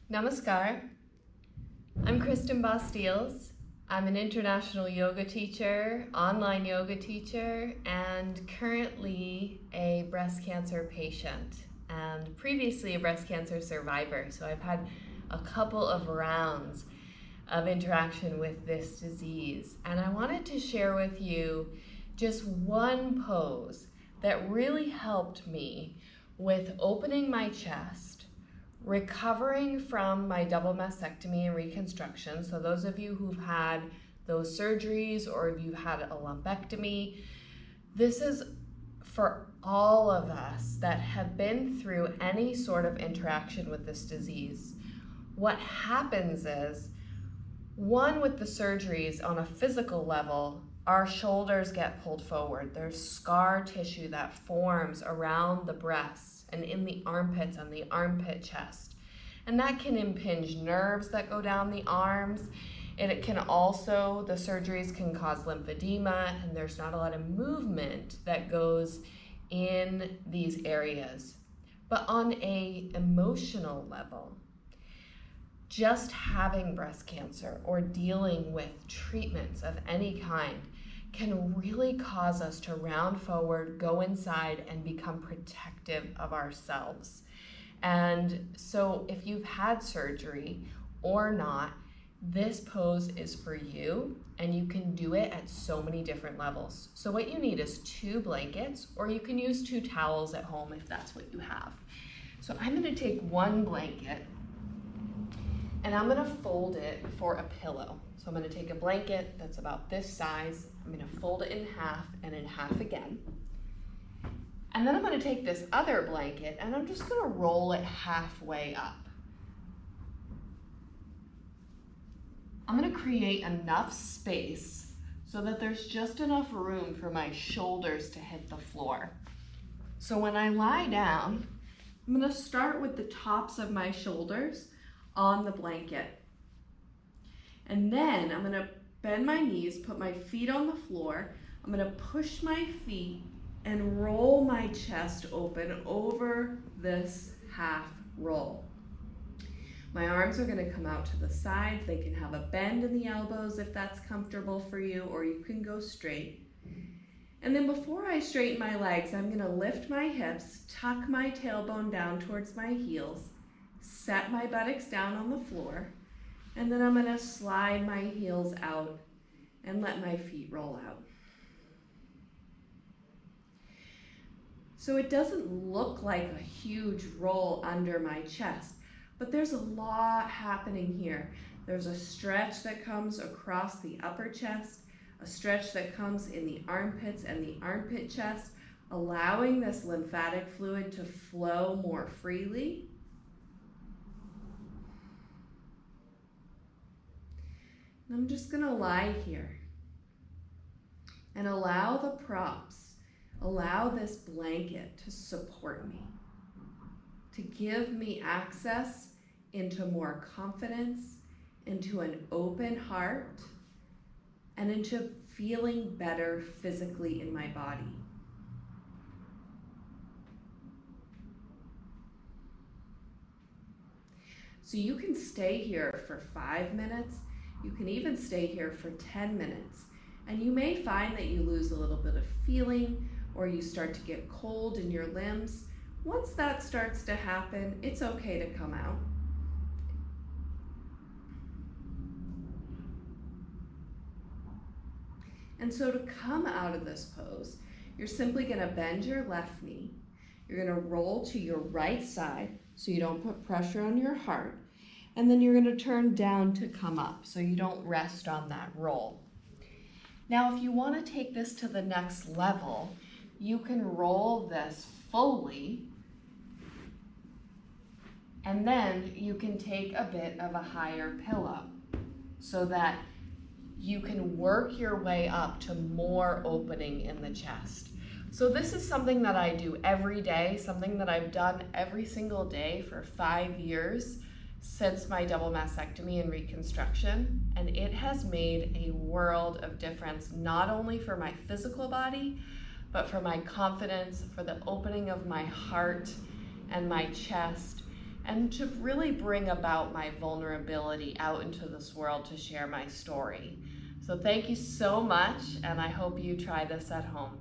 Namaskar. I'm Kristin Bosteels. I'm an international yoga teacher, online yoga teacher, and currently a breast cancer patient and previously a breast cancer survivor. So I've had a couple of rounds of interaction with this disease. And I wanted to share with you just one pose that really helped me with opening my chest, recovering from my double mastectomy and reconstruction. So those of you who've had those surgeries or if you've had a lumpectomy, this is for all of us that have been through any sort of interaction with this disease. What happens is, one, with the surgeries on a physical level, our shoulders get pulled forward. There's scar tissue that forms around the breasts and in the armpits and the armpit chest. And that can impinge nerves that go down the arms. And it can also, the surgeries can cause lymphedema, and there's not a lot of movement that goes in these areas. But on an emotional level, just having breast cancer or dealing with treatments of any kind can really cause us to round forward, go inside, and become protective of ourselves. And so if you've had surgery or not, this pose is for you, and you can do it at so many different levels. So what you need is 2 blankets, or you can use 2 towels at home if that's what you have. So I'm gonna take 1 blanket and I'm gonna fold it for a pillow. So I'm gonna take a blanket that's about this size, I'm gonna fold it in half and in half again. And then I'm gonna take this other blanket and I'm just gonna roll it halfway up. I'm gonna create enough space so that there's just enough room for my shoulders to hit the floor. So when I lie down, I'm gonna start with the tops of my shoulders on the blanket. And then I'm gonna bend my knees, put my feet on the floor. I'm gonna push my feet and roll my chest open over this half roll. My arms are gonna come out to the sides. They can have a bend in the elbows if that's comfortable for you, or you can go straight. And then before I straighten my legs, I'm gonna lift my hips, tuck my tailbone down towards my heels, set my buttocks down on the floor, and then I'm gonna slide my heels out and let my feet roll out. So it doesn't look like a huge roll under my chest, but there's a lot happening here. There's a stretch that comes across the upper chest, a stretch that comes in the armpits and the armpit chest, allowing this lymphatic fluid to flow more freely. And I'm just gonna lie here and allow the props, allow this blanket to support me, to give me access into more confidence, into an open heart, and into feeling better physically in my body. So you can stay here for 5 minutes. You can even stay here for 10 minutes. And you may find that you lose a little bit of feeling or you start to get cold in your limbs. Once that starts to happen, it's okay to come out. And so to come out of this pose, you're simply gonna bend your left knee. You're gonna roll to your right side so you don't put pressure on your heart. And then you're gonna turn down to come up so you don't rest on that roll. Now, if you wanna take this to the next level, you can roll this fully, and then you can take a bit of a higher pillow so that you can work your way up to more opening in the chest. So this is something that I do every day, something that I've done every single day for 5 years since my double mastectomy and reconstruction, and it has made a world of difference, not only for my physical body, but for my confidence, for the opening of my heart and my chest, and to really bring about my vulnerability out into this world to share my story. So thank you so much, and I hope you try this at home.